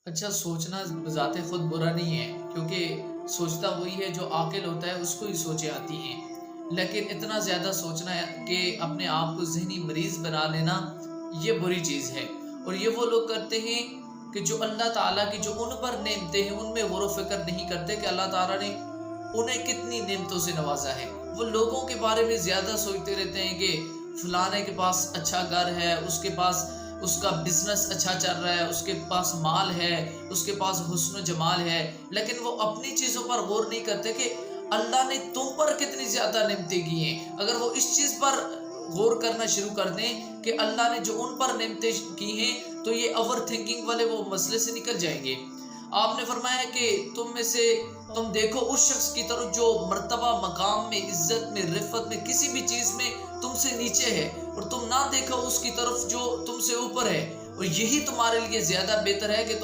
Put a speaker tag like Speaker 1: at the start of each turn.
Speaker 1: اچھا سوچنا بذات خود برا نہیں ہے، کیونکہ سوچتا وہی ہے جو عاقل ہوتا ہے، اس کو ہی سوچیں آتی ہیں۔ لیکن اتنا زیادہ سوچنا ہے کہ اپنے آپ کو ذہنی مریض بنا لینا، یہ بری چیز ہے۔ اور یہ وہ لوگ کرتے ہیں کہ جو اللہ تعالیٰ کی جو ان پر نعمتیں ہیں ان میں غور و فکر نہیں کرتے کہ اللہ تعالیٰ نے انہیں کتنی نعمتوں سے نوازا ہے۔ وہ لوگوں کے بارے میں زیادہ سوچتے رہتے ہیں کہ فلانے کے پاس اچھا گھر ہے، اس کے پاس اس کا بزنس اچھا چل رہا ہے، اس کے پاس مال ہے، اس کے پاس حسن و جمال ہے، لیکن وہ اپنی چیزوں پر غور نہیں کرتے کہ اللہ نے تم پر کتنی زیادہ نعمتیں کی ہیں۔ اگر وہ اس چیز پر غور کرنا شروع کر دیں کہ اللہ نے جو ان پر نعمتیں کی ہیں، تو یہ اوور تھنکنگ والے وہ مسئلے سے نکل جائیں گے۔ آپ نے فرمایا کہ تم میں سے تم دیکھو اس شخص کی طرف جو مرتبہ، مقام میں، عزت میں، رفت میں، کسی بھی چیز میں تم سے نیچے ہے، اور تم نہ دیکھو اس کی طرف جو تم سے اوپر ہے، اور یہی تمہارے لیے زیادہ بہتر ہے کہ